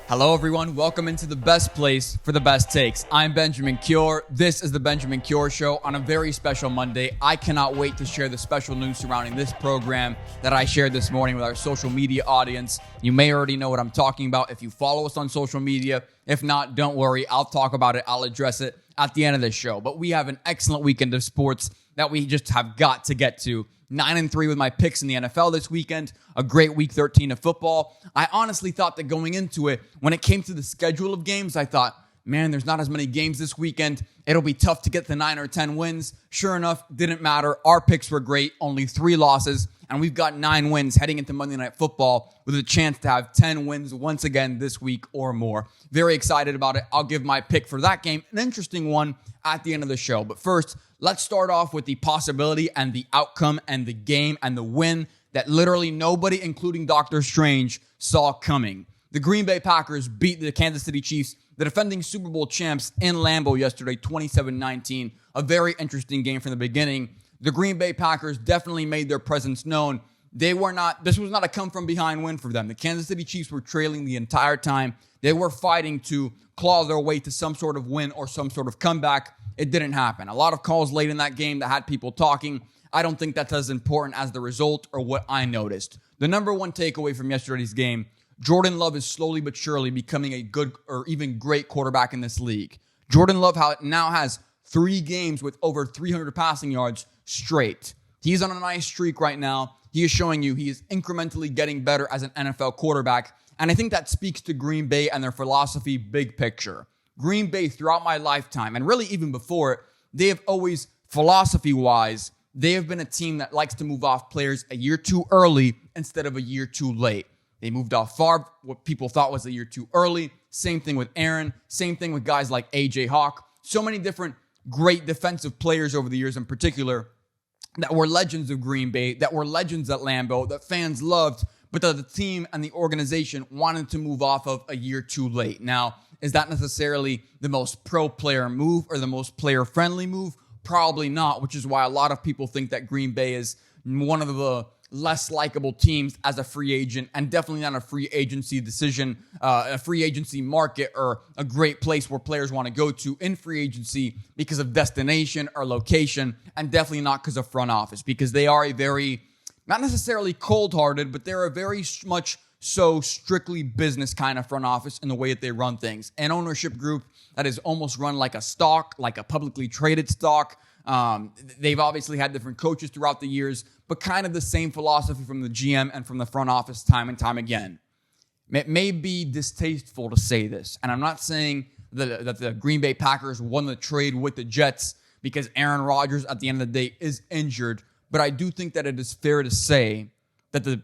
Hello, everyone. Welcome into the best place for the best takes. I'm Benjamin Cure. This is the Benjamin Cure Show on a very special Monday. I cannot wait to share the special news surrounding this program that I shared this morning with our social media audience. You may already know what I'm talking about if you follow us on social media. If not, don't worry. I'll talk about it. I'll address it at the end of this show. But we have an excellent weekend of sports that we just have got to get to. 9-3 with my picks in the NFL this weekend. A great week 13 of football. I honestly thought that going into it, when it came to the schedule of games, I thought, man, there's not as many games this weekend. It'll be tough to get the 9 or 10 wins. Sure enough, didn't matter. Our picks were great. Only 3 losses. And we've got 9 wins heading into Monday Night Football with a chance to have 10 wins once again this week or more. Very excited about it. I'll give my pick for that game, an interesting one, at the end of the show. But first, let's start off with the possibility and the outcome and the game and the win that literally nobody, including Doctor Strange, saw coming. The Green Bay Packers beat the Kansas City Chiefs, the defending Super Bowl champs, in Lambeau yesterday, 27-19. A very interesting game from the beginning. The Green Bay Packers definitely made their presence known. This was not a come-from-behind win for them. The Kansas City Chiefs were trailing the entire time. They were fighting to claw their way to some sort of win or some sort of comeback. It didn't happen. A lot of calls late in that game that had people talking. I don't think that's as important as the result or what I noticed. The number one takeaway from yesterday's game, Jordan Love is slowly but surely becoming a good or even great quarterback in this league. Jordan Love now has 3 games with over 300 passing yards straight. He's on a nice streak right now. He is showing you he is incrementally getting better as an NFL quarterback. And I think that speaks to Green Bay and their philosophy big picture. Green Bay, throughout my lifetime, and really even before it, they have always, philosophy-wise, they have been a team that likes to move off players a year too early instead of a year too late. They moved off Favre, what people thought was a year too early. Same thing with Aaron. Same thing with guys like A.J. Hawk. So many different great defensive players over the years in particular that were legends of Green Bay, that were legends at Lambeau, that fans loved, but that the team and the organization wanted to move off of a year too late. Now, is that necessarily the most pro-player move or the most player-friendly move? Probably not, which is why a lot of people think that Green Bay is one of the less likable teams as a free agent, and definitely not a free agency decision, a free agency market, or a great place where players want to go to in free agency because of destination or location, and definitely not because of front office, because they are a very, not necessarily cold-hearted, but they're a very much so strictly business kind of front office in the way that they run things. An ownership group that is almost run like a stock, like a publicly traded stock. They've obviously had different coaches throughout the years, but kind of the same philosophy from the GM and from the front office time and time again. It may be distasteful to say this, and I'm not saying that the Green Bay Packers won the trade with the Jets because Aaron Rodgers at the end of the day is injured, but I do think that it is fair to say that the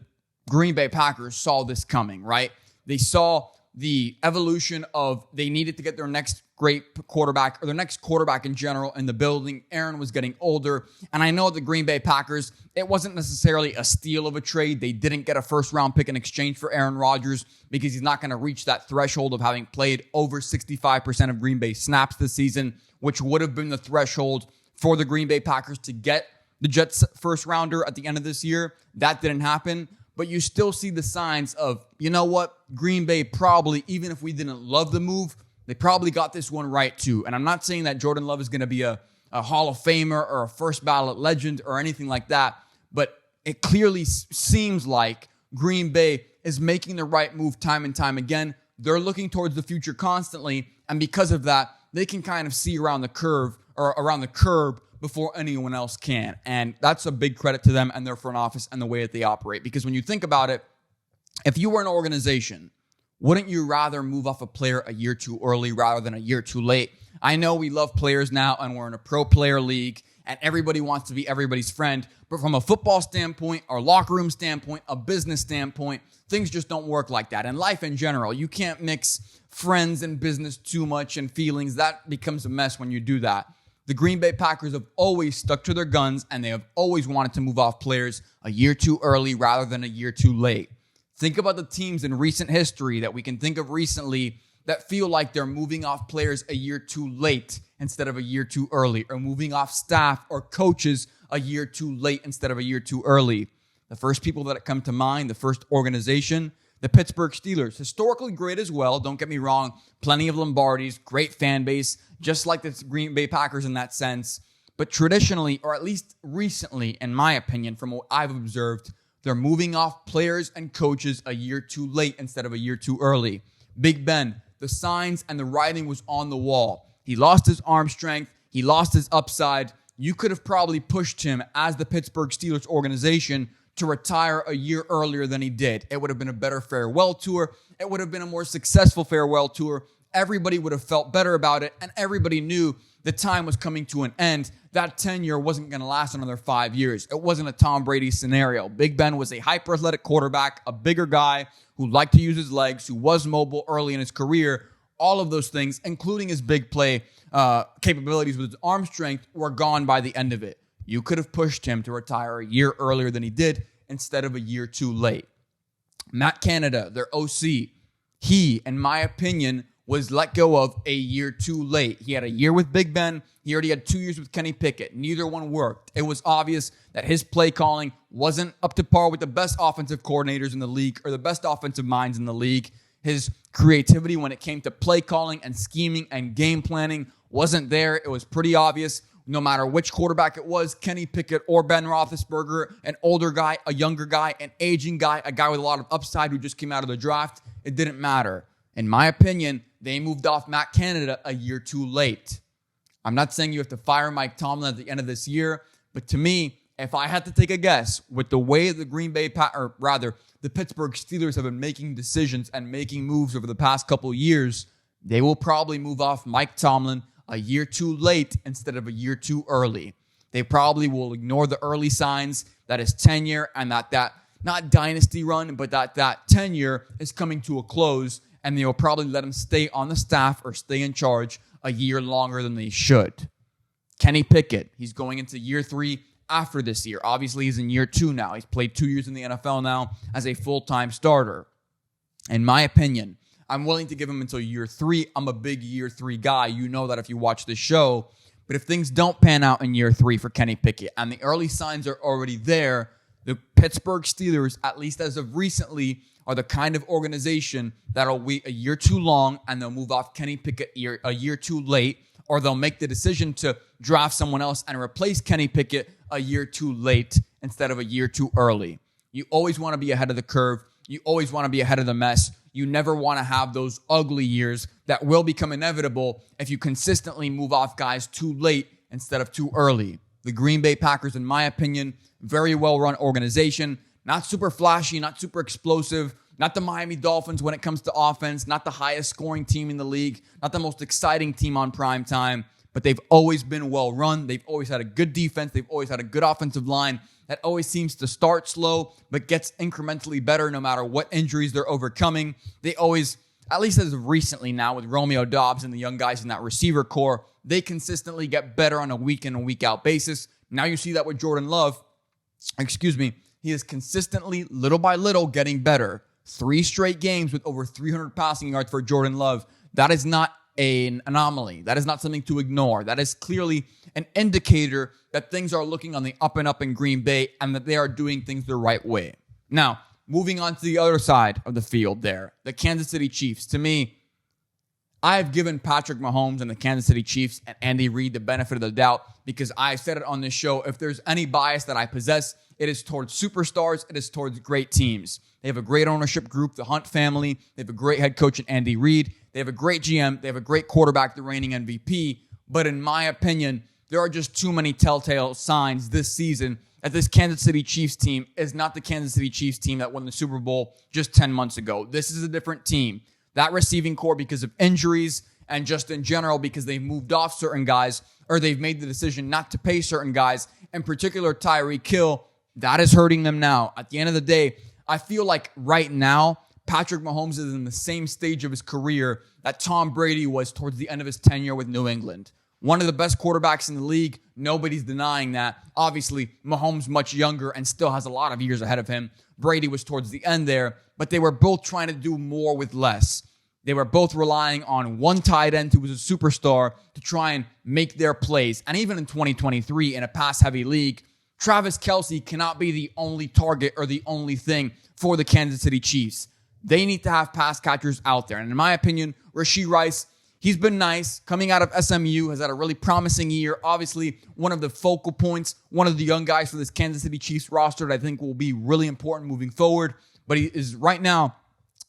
Green Bay Packers saw this coming, right? They saw the evolution of they needed to get their next great quarterback or their next quarterback in general in the building. Aaron was getting older. And I know the Green Bay Packers, it wasn't necessarily a steal of a trade. They didn't get a first-round pick in exchange for Aaron Rodgers because he's not going to reach that threshold of having played over 65% of Green Bay snaps this season, which would have been the threshold for the Green Bay Packers to get the Jets first-rounder at the end of this year. That didn't happen. But you still see the signs of, you know what, Green Bay probably, even if we didn't love the move, they probably got this one right too. And I'm not saying that Jordan Love is going to be a Hall of Famer or a first ballot legend or anything like that, but it clearly seems like Green Bay is making the right move time and time again. They're looking towards the future constantly, and because of that, they can kind of see around the curve or around the curb before anyone else can. And that's a big credit to them and their front office and the way that they operate. Because when you think about it, if you were an organization, wouldn't you rather move off a player a year too early rather than a year too late? I know we love players now and we're in a pro player league and everybody wants to be everybody's friend. But from a football standpoint, or locker room standpoint, a business standpoint, things just don't work like that. And life in general, you can't mix friends and business too much and feelings. That becomes a mess when you do that. The Green Bay Packers have always stuck to their guns, and they have always wanted to move off players a year too early rather than a year too late. Think about the teams in recent history that we can think of recently that feel like they're moving off players a year too late instead of a year too early, or moving off staff or coaches a year too late instead of a year too early. The first people that come to mind, the first organization The Pittsburgh Steelers, historically great as well. Don't get me wrong. Plenty of Lombardis, great fan base, just like the Green Bay Packers in that sense. But traditionally, or at least recently, in my opinion, from what I've observed, they're moving off players and coaches a year too late instead of a year too early. Big Ben, the signs and the writing was on the wall. He lost his arm strength. He lost his upside. You could have probably pushed him as the Pittsburgh Steelers organization to retire a year earlier than he did. It would have been a better farewell tour. It would have been a more successful farewell tour. Everybody would have felt better about it, and everybody knew the time was coming to an end. That tenure wasn't going to last another 5 years. It wasn't a Tom Brady scenario. Big Ben was a hyper-athletic quarterback, a bigger guy who liked to use his legs, who was mobile early in his career. All of those things, including his big play capabilities with his arm strength, were gone by the end of it. You could have pushed him to retire a year earlier than he did instead of a year too late. Matt Canada, their OC, he, in my opinion, was let go of a year too late. He had a year with Big Ben. He already had 2 years with Kenny Pickett. Neither one worked. It was obvious that his play calling wasn't up to par with the best offensive coordinators in the league or the best offensive minds in the league. His creativity when it came to play calling and scheming and game planning wasn't there. It was pretty obvious. No matter which quarterback it was, Kenny Pickett or Ben Roethlisberger, an older guy, a younger guy, an aging guy, a guy with a lot of upside who just came out of the draft, it didn't matter. In my opinion, they moved off Matt Canada a year too late. I'm not saying you have to fire Mike Tomlin at the end of this year, but to me, if I had to take a guess, with the way the the Pittsburgh Steelers have been making decisions and making moves over the past couple of years, they will probably move off Mike Tomlin a year too late instead of a year too early. They probably will ignore the early signs that his tenure and that not dynasty run, but that tenure is coming to a close, and they will probably let him stay on the staff or stay in charge a year longer than they should. Kenny Pickett, he's going into year 3 after this year. Obviously, he's in year 2 now. He's played 2 years in the NFL now as a full-time starter. In my opinion, I'm willing to give him until year 3. I'm a big year 3 guy. You know that if you watch this show. But if things don't pan out in year 3 for Kenny Pickett and the early signs are already there, the Pittsburgh Steelers, at least as of recently, are the kind of organization that'll wait a year too long and they'll move off Kenny Pickett a year too late, or they'll make the decision to draft someone else and replace Kenny Pickett a year too late instead of a year too early. You always want to be ahead of the curve. You always want to be ahead of the mess. You never want to have those ugly years that will become inevitable if you consistently move off guys too late instead of too early. The Green Bay Packers, in my opinion, very well-run organization. Not super flashy, not super explosive, not the Miami Dolphins when it comes to offense, not the highest scoring team in the league, not the most exciting team on prime time, but they've always been well-run. They've always had a good defense. They've always had a good offensive line that always seems to start slow but gets incrementally better no matter what injuries they're overcoming. They always, at least as of recently now with Romeo Doubs and the young guys in that receiver core, they consistently get better on a week-in and week-out basis. Now you see that with Jordan Love. He is consistently, little by little, getting better. 3 straight games with over 300 passing yards for Jordan Love. That is not an anomaly. That is not something to ignore. That is clearly an indicator that things are looking on the up and up in Green Bay and that they are doing things the right way. Now, moving on to the other side of the field there, the Kansas City Chiefs. To me, I have given Patrick Mahomes and the Kansas City Chiefs and Andy Reid the benefit of the doubt because I said it on this show. If there's any bias that I possess, it is towards superstars. It is towards great teams. They have a great ownership group, the Hunt family. They have a great head coach in Andy Reid. They have a great GM. They have a great quarterback, the reigning MVP. But in my opinion, there are just too many telltale signs this season that this Kansas City Chiefs team is not the Kansas City Chiefs team that won the Super Bowl just 10 months ago. This is a different team. That receiving core, because of injuries and just in general because they've moved off certain guys or they've made the decision not to pay certain guys, in particular Tyreek Hill, that is hurting them now. At the end of the day, I feel like right now, Patrick Mahomes is in the same stage of his career that Tom Brady was towards the end of his tenure with New England. One of the best quarterbacks in the league. Nobody's denying that. Obviously, Mahomes much younger and still has a lot of years ahead of him. Brady was towards the end there, but they were both trying to do more with less. They were both relying on one tight end who was a superstar to try and make their plays. And even in 2023, in a pass-heavy league, Travis Kelce cannot be the only target or the only thing for the Kansas City Chiefs. They need to have pass catchers out there. And in my opinion, Rashee Rice, he's been nice. Coming out of SMU, has had a really promising year. Obviously, one of the focal points, one of the young guys for this Kansas City Chiefs roster that I think will be really important moving forward. But he is right now,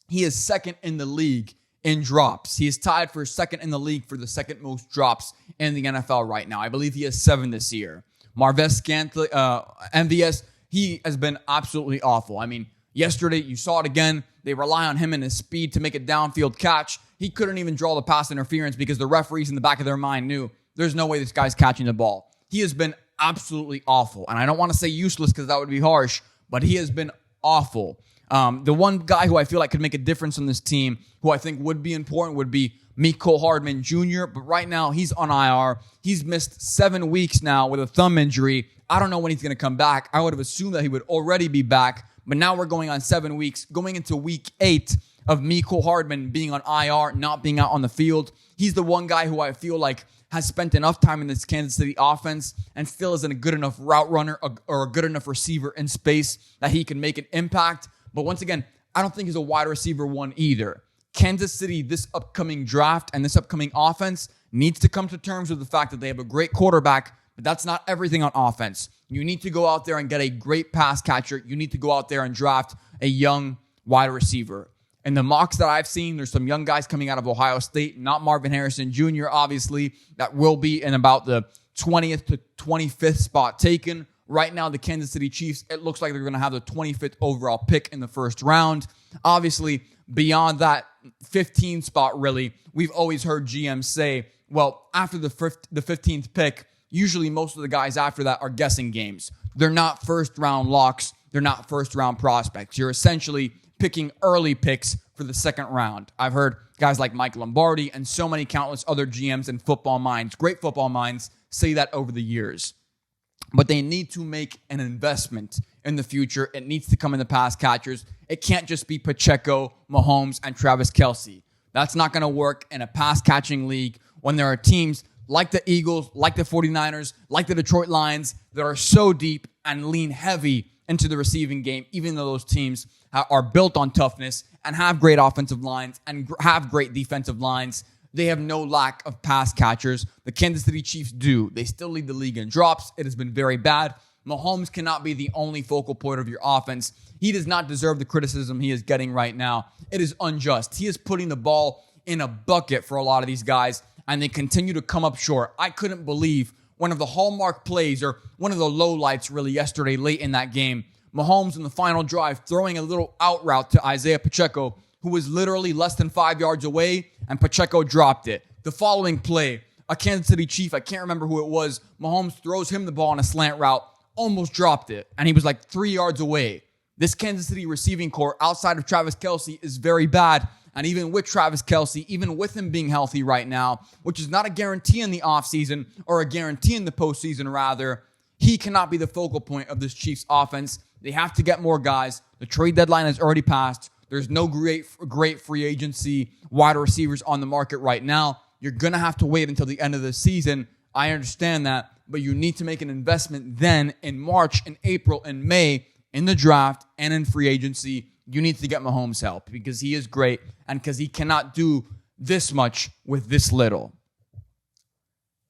he is second in the league in drops. He is tied for second in the league for the second most drops in the NFL right now. I believe he has 7 this year. Marvez Scantling, MVS, he has been absolutely awful. I mean, yesterday, you saw it again. They rely on him and his speed to make a downfield catch. He couldn't even draw the pass interference because the referees in the back of their mind knew there's no way this guy's catching the ball. He has been absolutely awful. And I don't want to say useless because that would be harsh, but he has been awful. The one guy who I feel like could make a difference on this team, who I think would be important, would be Mecole Hardman Jr., but right now he's on IR. He's missed 7 weeks now with a thumb injury. I don't know when he's going to come back. I would have assumed that he would already be back, but now we're going on 7 weeks, going into week 8 of Mecole Hardman being on IR, not being out on the field. He's the one guy who I feel like has spent enough time in this Kansas City offense and still isn't a good enough route runner or a good enough receiver in space that he can make an impact. But once again, I don't think he's a wide receiver one either. Kansas City, this upcoming draft and this upcoming offense needs to come to terms with the fact that they have a great quarterback, but that's not everything on offense. You need to go out there and get a great pass catcher. You need to go out there and draft a young wide receiver. In the mocks that I've seen, there's some young guys coming out of Ohio State, not Marvin Harrison Jr., obviously, that will be in about the 20th to 25th spot taken. Right now, the Kansas City Chiefs, it looks like they're going to have the 25th overall pick in the first round. Obviously, beyond that 15th spot, really, we've always heard GMs say, well, after the 15th pick, usually most of the guys after that are guessing games. They're not first-round locks. They're not first-round prospects. You're essentially picking early picks for the second round. I've heard guys like Mike Lombardi and so many countless other GMs and football minds, great football minds, say that over the years. But they need to make an investment in the future. It needs to come in the pass catchers. It can't just be Pacheco, Mahomes, and Travis Kelce. That's not going to work in a pass-catching league when there are teams like the Eagles, like the 49ers, like the Detroit Lions that are so deep and lean heavy into the receiving game, even though those teams are built on toughness and have great offensive lines and have great defensive lines. They have no lack of pass catchers. The Kansas City Chiefs do. They still lead the league in drops. It has been very bad. Mahomes cannot be the only focal point of your offense. He does not deserve the criticism he is getting right now. It is unjust. He is putting the ball in a bucket for a lot of these guys, and they continue to come up short. I couldn't believe one of the hallmark plays, or one of the lowlights really yesterday late in that game, Mahomes in the final drive throwing a little out route to Isaiah Pacheco, who was literally less than 5 yards away, and Pacheco dropped it. The following play, a Kansas City Chief, I can't remember who it was, Mahomes throws him the ball on a slant route, almost dropped it, and he was like 3 yards away. This Kansas City receiving core outside of Travis Kelce is very bad, and even with Travis Kelce, even with him being healthy right now, which is not a guarantee in the offseason, or a guarantee in the postseason rather, he cannot be the focal point of this Chiefs offense. They have to get more guys. The trade deadline has already passed. There's no great free agency wide receivers on the market right now. You're going to have to wait until the end of the season. I understand that, but you need to make an investment then in March and April and May in the draft and in free agency. You need to get Mahomes help because he is great and because he cannot do this much with this little.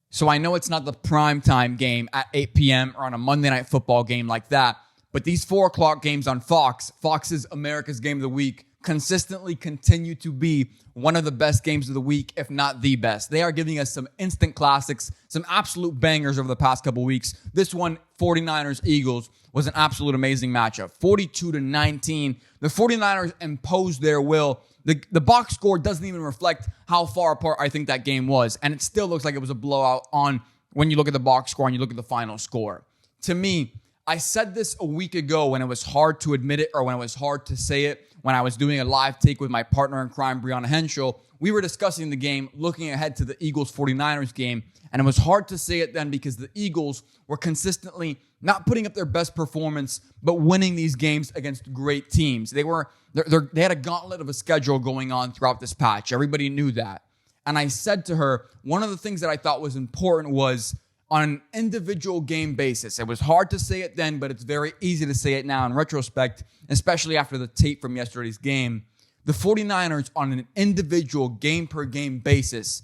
So I know it's not the primetime game at 8 p.m. or on a Monday Night Football game like that, but these 4 o'clock games on Fox's America's Game of the Week, consistently continue to be one of the best games of the week, if not the best. They are giving us some instant classics, some absolute bangers over the past couple weeks. This one, 49ers-Eagles, was an absolute amazing matchup. 42-19. The 49ers imposed their will. The box score doesn't even reflect how far apart I think that game was, and it still looks like it was a blowout on when you look at the box score and you look at the final score. To me, I said this a week ago when it was hard to admit it or when it was hard to say it, when I was doing a live take with my partner in crime, Brianna Henschel. We were discussing the game, looking ahead to the Eagles-49ers game, and it was hard to say it then because the Eagles were consistently not putting up their best performance, but winning these games against great teams. They had a gauntlet of a schedule going on throughout this patch. Everybody knew that. And I said to her, one of the things that I thought was important was on an individual game basis. It was hard to say it then, but it's very easy to say it now in retrospect, especially after the tape from yesterday's game. The 49ers on an individual game-per-game basis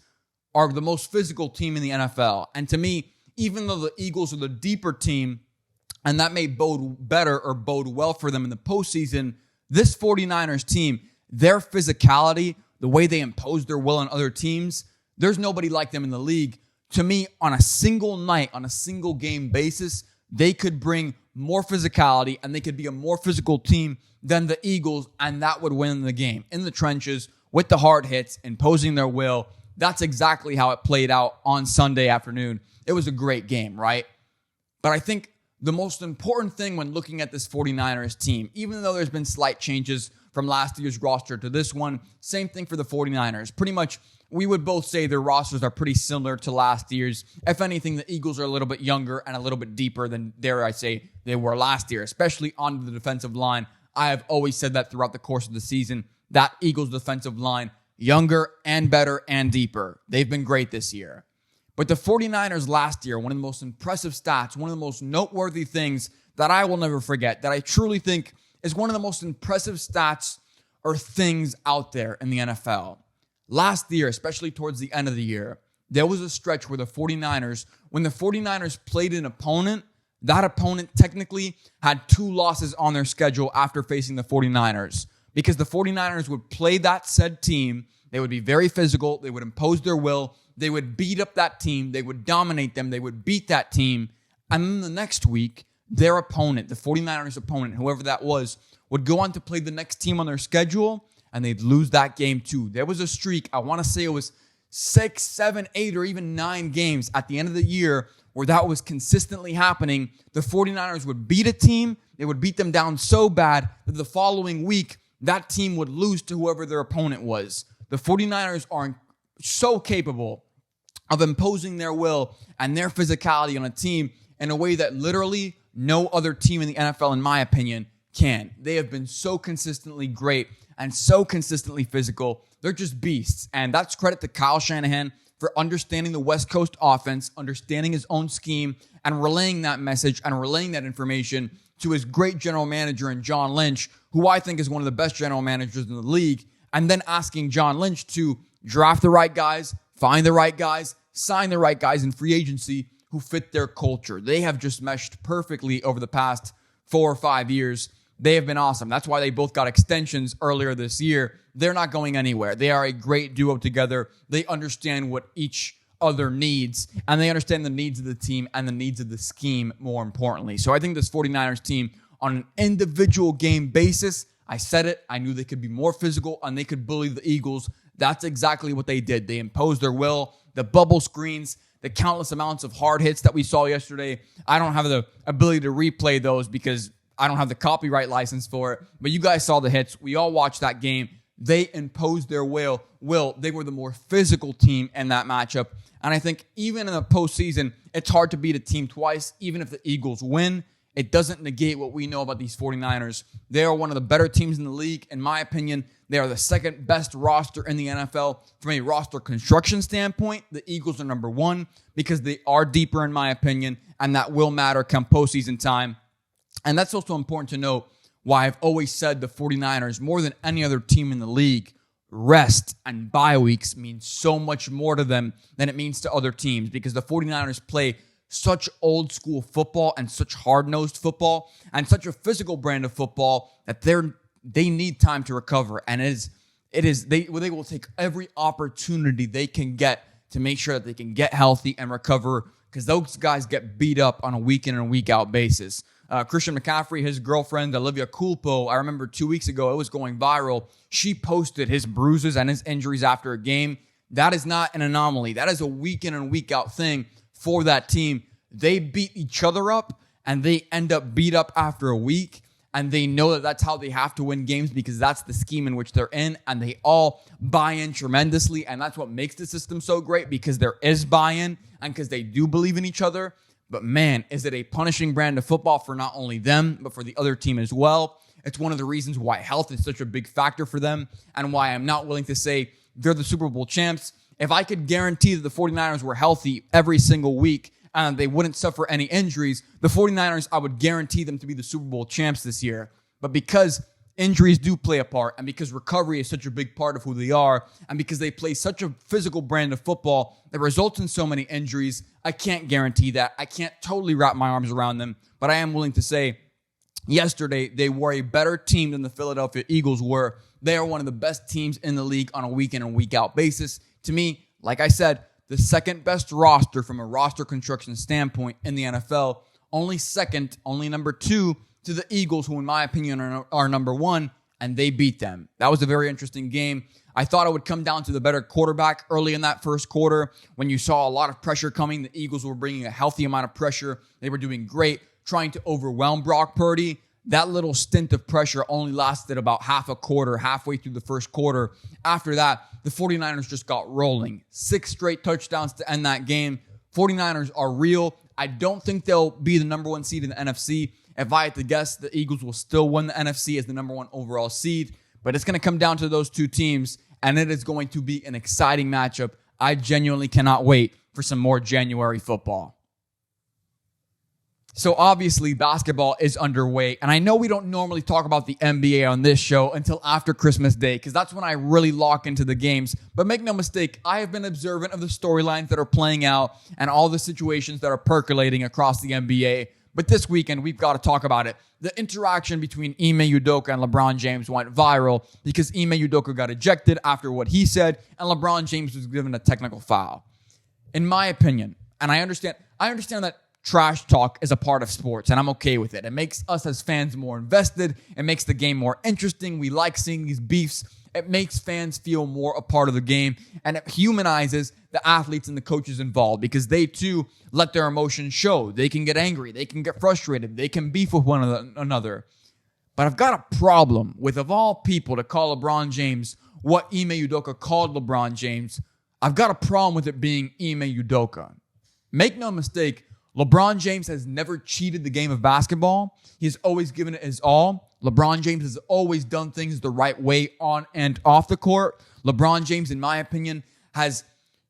are the most physical team in the NFL. And to me, even though the Eagles are the deeper team, and that may bode better or bode well for them in the postseason, this 49ers team, their physicality, the way they impose their will on other teams, there's nobody like them in the league. To me, on a single night, on a single game basis, they could bring more physicality and they could be a more physical team than the Eagles, and that would win the game. In the trenches, with the hard hits, imposing their will. That's exactly how it played out on Sunday afternoon. It was a great game, right? But I think the most important thing when looking at this 49ers team, even though there's been slight changes from last year's roster to this one, same thing for the 49ers. Pretty much, we would both say their rosters are pretty similar to last year's. If anything, the Eagles are a little bit younger and a little bit deeper than, dare I say, they were last year, especially on the defensive line. I have always said that throughout the course of the season, that Eagles defensive line, younger and better and deeper. They've been great this year. But the 49ers last year, one of the most impressive stats, one of the most noteworthy things that I will never forget, that I truly think is one of the most impressive stats or things out there in the NFL. Last year, especially towards the end of the year, there was a stretch where the 49ers, when the 49ers played an opponent, that opponent technically had 2 losses on their schedule after facing the 49ers. Because the 49ers would play that said team, they would be very physical, they would impose their will, they would beat up that team, they would dominate them, they would beat that team, and then the next week, their opponent, the 49ers opponent, whoever that was, would go on to play the next team on their schedule, and they'd lose that game too. There was a streak, I want to say it was 6, 7, 8, or even 9 games at the end of the year where that was consistently happening. The 49ers would beat a team, they would beat them down so bad that the following week, that team would lose to whoever their opponent was. The 49ers are so capable of imposing their will and their physicality on a team in a way that literally no other team in the NFL, in my opinion, can. They have been so consistently great and so consistently physical. They're just beasts. And that's credit to Kyle Shanahan for understanding the West Coast offense, understanding his own scheme, and relaying that message and relaying that information to his great general manager in John Lynch, who I think is one of the best general managers in the league, and then asking John Lynch to draft the right guys, find the right guys, sign the right guys in free agency who fit their culture. They have just meshed perfectly over the past 4 or 5 years. They have been awesome. That's why they both got extensions earlier this year. They're not going anywhere. They are a great duo together. They understand what each other needs, and they understand the needs of the team and the needs of the scheme more importantly. So I think this 49ers team, on an individual game basis, I said it, I knew they could be more physical and they could bully the Eagles. That's exactly what they did. They imposed their will, the bubble screens, the countless amounts of hard hits that we saw yesterday. I don't have the ability to replay those because I don't have the copyright license for it, but you guys saw the hits. We all watched that game. They imposed their will. They were the more physical team in that matchup. And I think even in the postseason, it's hard to beat a team twice. Even if the Eagles win, it doesn't negate what we know about these 49ers. They are one of the better teams in the league. In my opinion, they are the second best roster in the NFL. From a roster construction standpoint, the Eagles are number 1 because they are deeper, in my opinion, and that will matter come postseason time. And that's also important to note why I've always said the 49ers, more than any other team in the league, rest and bye weeks mean so much more to them than it means to other teams because the 49ers play such old school football and such hard-nosed football and such a physical brand of football that they need time to recover. And they will take every opportunity they can get to make sure that they can get healthy and recover because those guys get beat up on a week in and week out basis. Christian McCaffrey, his girlfriend, Olivia Culpo, I remember 2 weeks ago, it was going viral. She posted his bruises and his injuries after a game. That is not an anomaly. That is a week in and week out thing for that team. They beat each other up and they end up beat up after a week. And they know that that's how they have to win games because that's the scheme in which they're in. And they all buy in tremendously. And that's what makes the system so great because there is buy-in and because they do believe in each other. But man, is it a punishing brand of football for not only them, but for the other team as well. It's one of the reasons why health is such a big factor for them and why I'm not willing to say they're the Super Bowl champs. If I could guarantee that the 49ers were healthy every single week and they wouldn't suffer any injuries, the 49ers, I would guarantee them to be the Super Bowl champs this year. But because injuries do play a part, and because recovery is such a big part of who they are, and because they play such a physical brand of football that results in so many injuries, I can't guarantee that. I can't totally wrap my arms around them, but I am willing to say yesterday they were a better team than the Philadelphia Eagles were. They are one of the best teams in the league on a week in and week out basis. To me, like I said, the second best roster from a roster construction standpoint in the NFL, only number 2 to the Eagles, who in my opinion are number 1, and they beat them. That was a very interesting game. I thought it would come down to the better quarterback early in that first quarter. When you saw a lot of pressure coming, the Eagles were bringing a healthy amount of pressure. They were doing great, trying to overwhelm Brock Purdy. That little stint of pressure only lasted about half a quarter, halfway through the first quarter. After that, the 49ers just got rolling. 6 straight touchdowns to end that game. 49ers are real. I don't think they'll be the number 1 seed in the NFC. If I had to guess, the Eagles will still win the NFC as the number 1 overall seed. But it's going to come down to those 2 teams, and it is going to be an exciting matchup. I genuinely cannot wait for some more January football. So obviously, basketball is underway, and I know we don't normally talk about the NBA on this show until after Christmas Day, because that's when I really lock into the games. But make no mistake, I have been observant of the storylines that are playing out and all the situations that are percolating across the NBA. But this weekend, we've got to talk about it. The interaction between Ime Udoka and LeBron James went viral because Ime Udoka got ejected after what he said, and LeBron James was given a technical foul. In my opinion, and I understand that trash talk is a part of sports, and I'm okay with it. It makes us as fans more invested. It makes the game more interesting. We like seeing these beefs. It makes fans feel more a part of the game, and it humanizes the athletes and the coaches involved because they, too, let their emotions show. They can get angry. They can get frustrated. They can beef with one another. But I've got a problem with, of all people, to call LeBron James what Ime Udoka called LeBron James. I've got a problem with it being Ime Udoka. Make no mistake, LeBron James has never cheated the game of basketball. He's always given it his all. LeBron James has always done things the right way on and off the court. LeBron James, in my opinion, has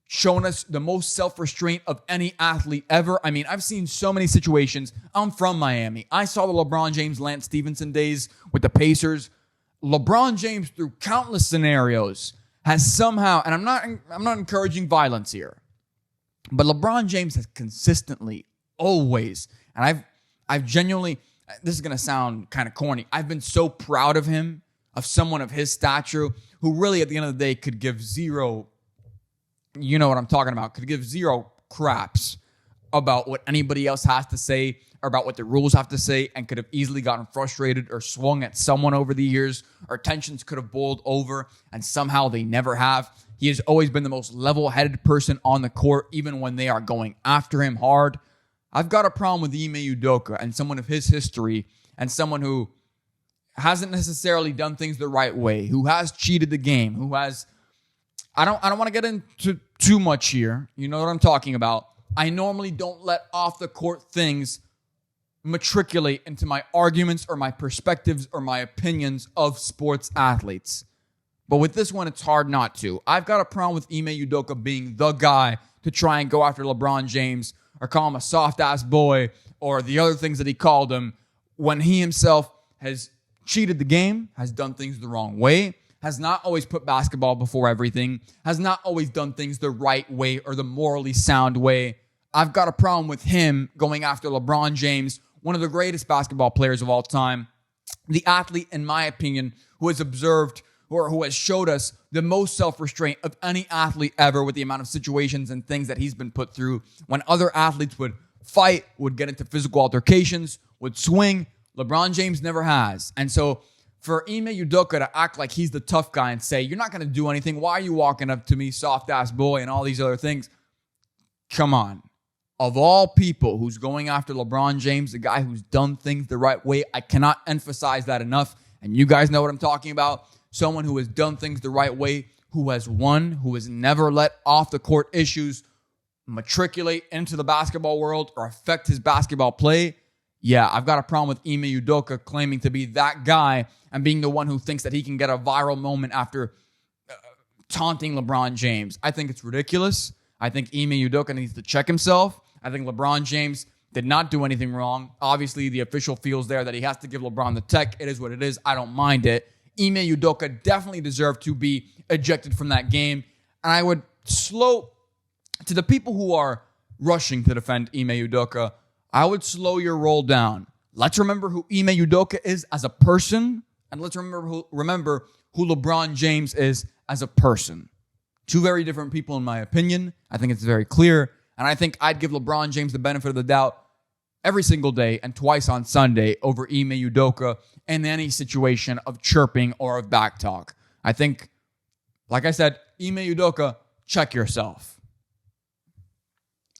shown us the most self-restraint of any athlete ever. I mean, I've seen so many situations. I'm from Miami. I saw the LeBron James, Lance Stevenson days with the Pacers. LeBron James, through countless scenarios, has somehow, and I'm not encouraging violence here, but LeBron James has consistently, always, and I've genuinely, this is going to sound kind of corny, I've been so proud of him, of someone of his stature, who really at the end of the day could give zero, you know what I'm talking about, could give zero craps about what anybody else has to say or about what the rules have to say, and could have easily gotten frustrated or swung at someone over the years, or tensions could have boiled over, and somehow they never have. He has always been the most level-headed person on the court, even when they are going after him hard. I've got a problem with Ime Udoka and someone of his history, and someone who hasn't necessarily done things the right way, who has cheated the game, who has... I don't want to get into too much here. You know what I'm talking about. I normally don't let off-the-court things matriculate into my arguments or my perspectives or my opinions of sports athletes. But with this one, it's hard not to. I've got a problem with Ime Udoka being the guy to try and go after LeBron James or call him a soft-ass boy or the other things that he called him when he himself has cheated the game, has done things the wrong way, has not always put basketball before everything, has not always done things the right way or the morally sound way. I've got a problem with him going after LeBron James, one of the greatest basketball players of all time, the athlete, in my opinion, who has observed or who has showed us the most self-restraint of any athlete ever, with the amount of situations and things that he's been put through. When other athletes would fight, would get into physical altercations, would swing, LeBron James never has. And so for Ime Udoka to act like he's the tough guy and say, you're not going to do anything, why are you walking up to me, soft-ass boy, and all these other things? Come on. Of all people who's going after LeBron James, the guy who's done things the right way, I cannot emphasize that enough, and you guys know what I'm talking about. Someone who has done things the right way, who has won, who has never let off-the-court issues matriculate into the basketball world or affect his basketball play. Yeah, I've got a problem with Ime Udoka claiming to be that guy and being the one who thinks that he can get a viral moment after taunting LeBron James. I think it's ridiculous. I think Ime Udoka needs to check himself. I think LeBron James did not do anything wrong. Obviously, the official feels there that he has to give LeBron the tech. It is what it is. I don't mind it. Ime Udoka definitely deserved to be ejected from that game. And I would to the people who are rushing to defend Ime Udoka, I would slow your roll down. Let's remember who Ime Udoka is as a person, and let's remember who LeBron James is as a person. Two very different people in my opinion. I think it's very clear, and I think I'd give LeBron James the benefit of the doubt every single day and twice on Sunday over Ime Udoka in any situation of chirping or of backtalk. I think, like I said, Ime Udoka, check yourself.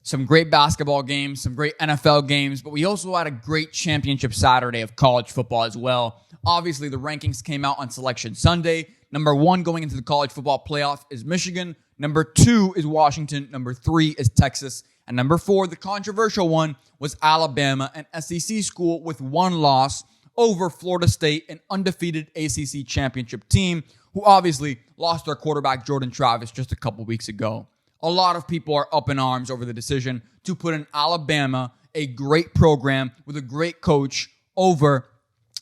Some great basketball games, some great NFL games, but we also had a great championship Saturday of college football as well. Obviously, the rankings came out on Selection Sunday. Number 1 going into the college football playoff is Michigan. Number 2 is Washington. Number 3 is Texas. And number 4, the controversial one, was Alabama, an SEC school with 1 loss over Florida State, an undefeated ACC championship team, who obviously lost their quarterback, Jordan Travis, just a couple weeks ago. A lot of people are up in arms over the decision to put in Alabama, a great program with a great coach, over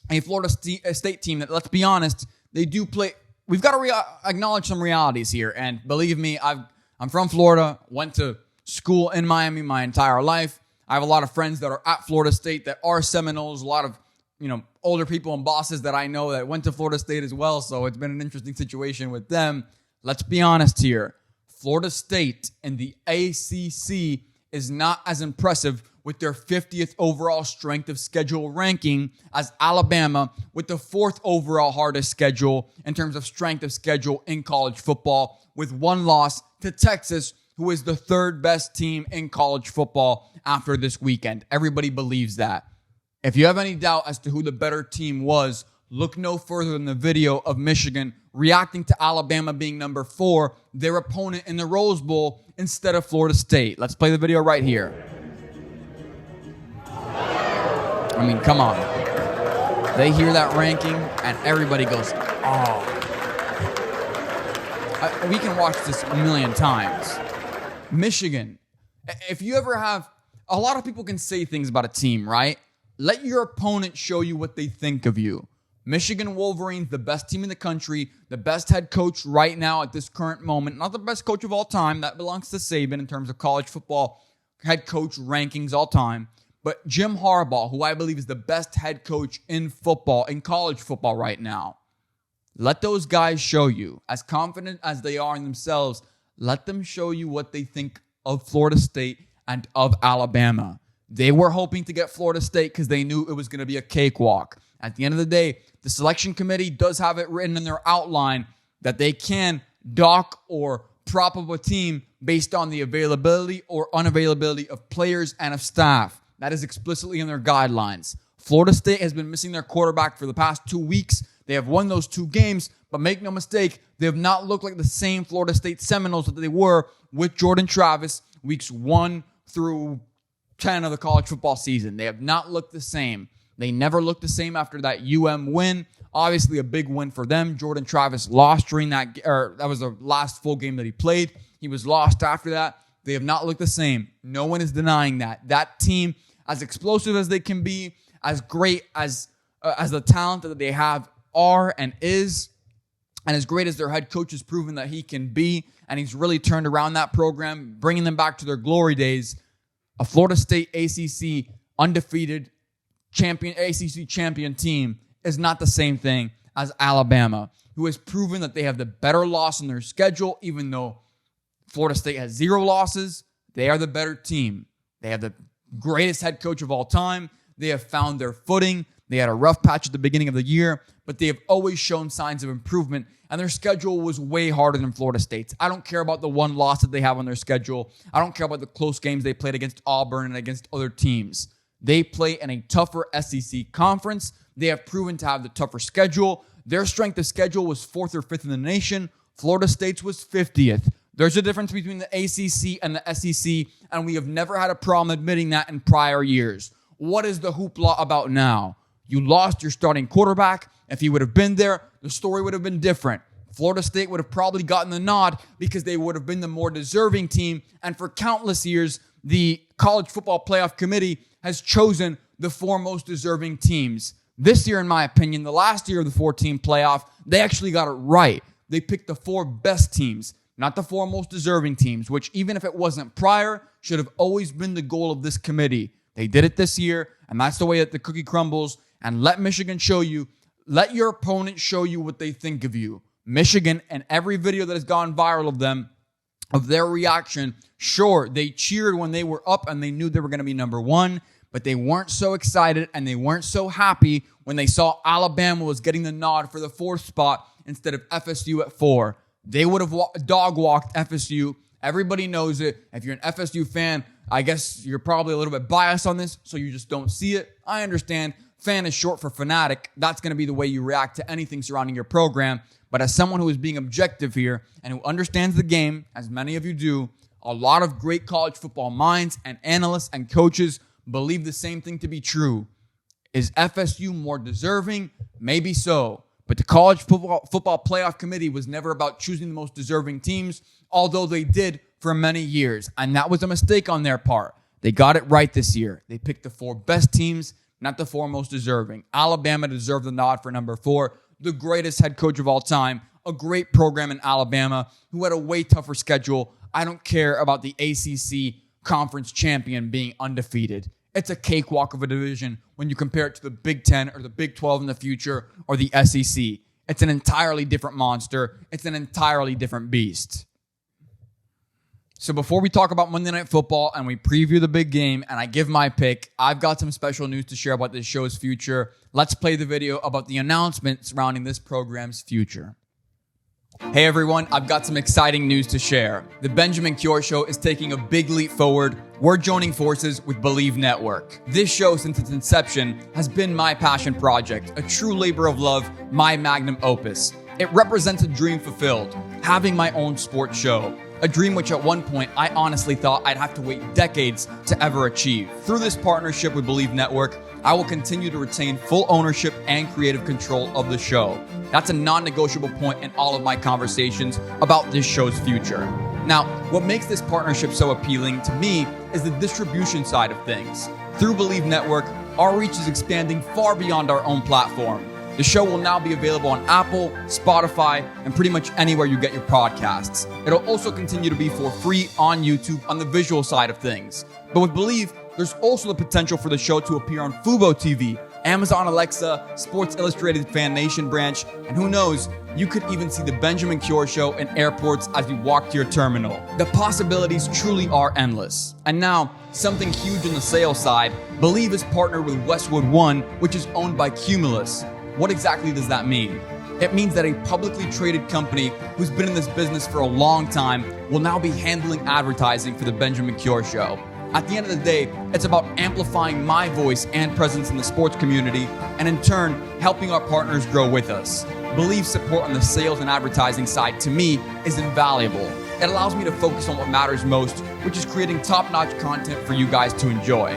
a Florida State team that, let's be honest, they do play. We've got to acknowledge some realities here. And believe me, I'm from Florida, went to school in Miami my entire life. I have a lot of friends that are at Florida State that are Seminoles, a lot of older people and bosses that I know that went to Florida State as well. So it's been an interesting situation with them. Let's be honest here. Florida State in the ACC is not as impressive with their 50th overall strength of schedule ranking as Alabama with the 4th overall hardest schedule in terms of strength of schedule in college football, with 1 loss to Texas, who is the 3rd best team in college football after this weekend. Everybody believes that. If you have any doubt as to who the better team was, look no further than the video of Michigan reacting to Alabama being number 4, their opponent in the Rose Bowl, instead of Florida State. Let's play the video right here. I mean, come on. They hear that ranking and everybody goes, oh. We can watch this a million times. Michigan. If you ever have, a lot of people can say things about a team, right? Let your opponent show you what they think of you. Michigan Wolverines, the best team in the country, the best head coach right now at this current moment. Not the best coach of all time. That belongs to Saban in terms of college football head coach rankings all time. But Jim Harbaugh, who I believe is the best head coach in football, in college football right now. Let those guys show you, as confident as they are in themselves, let them show you what they think of Florida State and of Alabama. They were hoping to get Florida State because they knew it was going to be a cakewalk. At the end of the day, the selection committee does have it written in their outline that they can dock or prop up a team based on the availability or unavailability of players and of staff. That is explicitly in their guidelines. Florida State has been missing their quarterback for the past 2 weeks. They have won those 2 games, but make no mistake, they have not looked like the same Florida State Seminoles that they were with Jordan Travis weeks 1 through 10 of the college football season. They have not looked the same. They never looked the same after that win. Obviously, a big win for them. Jordan Travis lost during that, or that was the last full game that he played. He was lost after that. They have not looked the same. No one is denying that. That team, as explosive as they can be, as great as the talent that they have are and is, and as great as their head coach has proven that he can be, and he's really turned around that program, bringing them back to their glory days. A Florida State ACC undefeated ACC champion team is not the same thing as Alabama, who has proven that they have the better loss in their schedule. Even though Florida State has 0 losses, they are the better team. They have the greatest head coach of all time. They have found their footing. They had a rough patch at the beginning of the year, but they have always shown signs of improvement, and their schedule was way harder than Florida State's. I don't care about the 1 loss that they have on their schedule. I don't care about the close games they played against Auburn and against other teams. They play in a tougher SEC conference. They have proven to have the tougher schedule. Their strength of schedule was 4th or 5th in the nation. Florida State's was 50th. There's a difference between the ACC and the SEC, and we have never had a problem admitting that in prior years. What is the hoopla about now? You lost your starting quarterback. If he would have been there, the story would have been different. Florida State would have probably gotten the nod because they would have been the more deserving team, and for countless years, the college football playoff committee has chosen the four most deserving teams. This year, in my opinion, the last year of the 4-team playoff, they actually got it right. They picked the four best teams, not the four most deserving teams, which even if it wasn't prior, should have always been the goal of this committee. They did it this year, and that's the way that the cookie crumbles. And let Michigan show you, let your opponent show you what they think of you. Michigan, and every video that has gone viral of them, of their reaction, sure, they cheered when they were up and they knew they were going to be number one, but they weren't so excited and they weren't so happy when they saw Alabama was getting the nod for the fourth spot instead of FSU at 4. They would have dog-walked FSU. Everybody knows it. If you're an FSU fan, I guess you're probably a little bit biased on this, so you just don't see it. I understand. Fan is short for fanatic. That's going to be the way you react to anything surrounding your program. But as someone who is being objective here and who understands the game, as many of you do, a lot of great college football minds and analysts and coaches believe the same thing to be true. Is FSU more deserving? Maybe so. But the college football playoff committee was never about choosing the most deserving teams, although they did for many years. And that was a mistake on their part. They got it right this year. They picked the four best teams, not the four most deserving. Alabama deserved the nod for number 4, the greatest head coach of all time, a great program in Alabama who had a way tougher schedule. I don't care about the ACC conference champion being undefeated. It's a cakewalk of a division when you compare it to the Big Ten or the Big 12 in the future or the SEC. It's an entirely different monster. It's an entirely different beast. So before we talk about Monday Night Football and we preview the big game and I give my pick, I've got some special news to share about this show's future. Let's play the video about the announcement surrounding this program's future. Hey everyone, I've got some exciting news to share. The Benjamin Cure Show is taking a big leap forward. We're joining forces with Believe Network. This show, since its inception, has been my passion project, a true labor of love, my magnum opus. It represents a dream fulfilled, having my own sports show. A dream which at one point I honestly thought I'd have to wait decades to ever achieve. Through this partnership with Believe Network, I will continue to retain full ownership and creative control of the show. That's a non-negotiable point in all of my conversations about this show's future. Now, what makes this partnership so appealing to me is the distribution side of things. Through Believe Network, our reach is expanding far beyond our own platform. The show will now be available on Apple, Spotify, and pretty much anywhere you get your podcasts. It'll also continue to be for free on YouTube on the visual side of things. But with Believe, there's also the potential for the show to appear on Fubo TV, Amazon Alexa, Sports Illustrated Fan Nation branch, and who knows, you could even see the Benjamin Cure Show in airports as you walk to your terminal. The possibilities truly are endless. And now, something huge on the sales side, Believe is partnered with Westwood One, which is owned by Cumulus. What exactly does that mean? It means that a publicly traded company who's been in this business for a long time will now be handling advertising for the Benjamin Cure Show. At the end of the day, it's about amplifying my voice and presence in the sports community, and in turn, helping our partners grow with us. Believe support on the sales and advertising side, to me, is invaluable. It allows me to focus on what matters most, which is creating top-notch content for you guys to enjoy.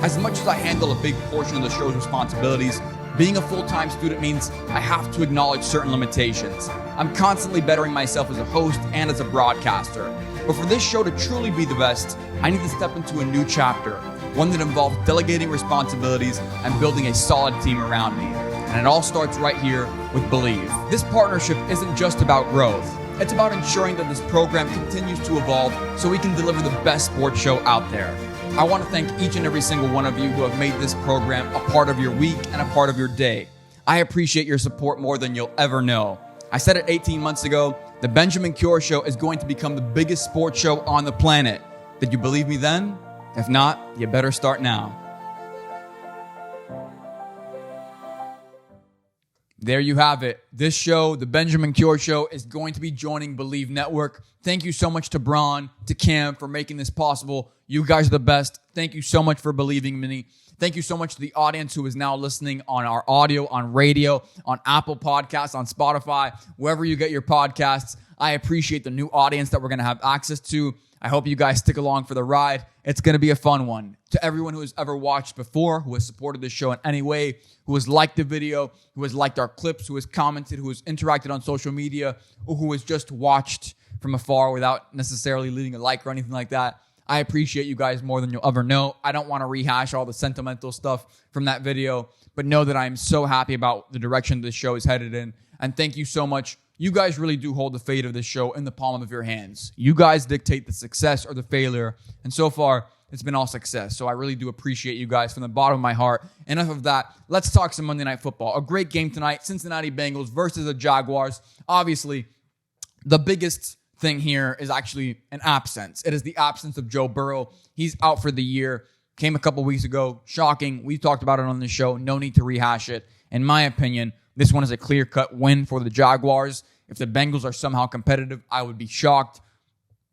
As much as I handle a big portion of the show's responsibilities, being a full-time student means I have to acknowledge certain limitations. I'm constantly bettering myself as a host and as a broadcaster. But for this show to truly be the best, I need to step into a new chapter, one that involves delegating responsibilities and building a solid team around me. And it all starts right here with Believe. This partnership isn't just about growth. It's about ensuring that this program continues to evolve so we can deliver the best sports show out there. I want to thank each and every single one of you who have made this program a part of your week and a part of your day. I appreciate your support more than you'll ever know. I said it 18 months ago, the Benjamin Cure Show is going to become the biggest sports show on the planet. Did you believe me then? If not, you better start now. There you have it. This show, the Benjamin Cure Show, is going to be joining Believe Network. Thank you so much to Braun, to Cam for making this possible. You guys are the best. Thank you so much for believing in me. Thank you so much to the audience who is now listening on our audio, on radio, on Apple Podcasts, on Spotify, wherever you get your podcasts. I appreciate the new audience that we're going to have access to. I hope you guys stick along for the ride. It's going to be a fun one. To everyone who has ever watched before, who has supported this show in any way, who has liked the video, who has liked our clips, who has commented, who has interacted on social media, or who has just watched from afar without necessarily leaving a like or anything like that, I appreciate you guys more than you'll ever know. I don't want to rehash all the sentimental stuff from that video, but know that I'm so happy about the direction this show is headed in. And thank you so much. You guys really do hold the fate of this show in the palm of your hands. You guys dictate the success or the failure. And so far, it's been all success. So I really do appreciate you guys from the bottom of my heart. Enough of that. Let's talk some Monday Night Football. A great game tonight. Cincinnati Bengals versus the Jaguars. Obviously, the biggest thing here is actually an absence. It is the absence of Joe Burrow. He's out for the year. Came a couple weeks ago. Shocking. We talked about it on the show. No need to rehash it. In my opinion, this one is a clear-cut win for the Jaguars. If the Bengals are somehow competitive, I would be shocked.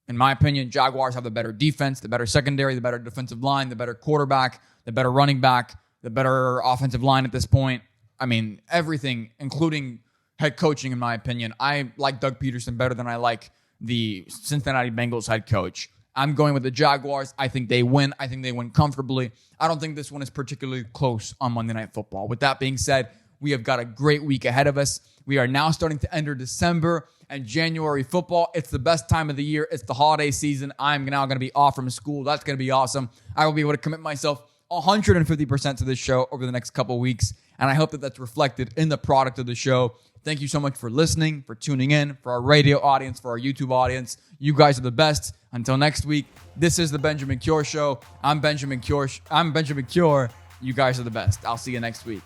In my opinion, Jaguars have the better defense, the better secondary, the better defensive line, the better quarterback, the better running back, the better offensive line at this point. I mean, everything, including head coaching, in my opinion. I like Doug Peterson better than I like the Cincinnati Bengals head coach. I'm going with the Jaguars. I think they win. I think they win comfortably. I don't think this one is particularly close on Monday Night Football. With that being said, we have got a great week ahead of us. We are now starting to enter December and January football. It's the best time of the year. It's the holiday season. I'm now going to be off from school. That's going to be awesome. I will be able to commit myself 150% to this show over the next couple weeks, and I hope that that's reflected in the product of the show. Thank you so much for listening, for tuning in, for our radio audience, for our YouTube audience. You guys are the best. Until next week, this is the Benjamin Cure Show. I'm Benjamin Cure. You guys are the best. I'll see you next week.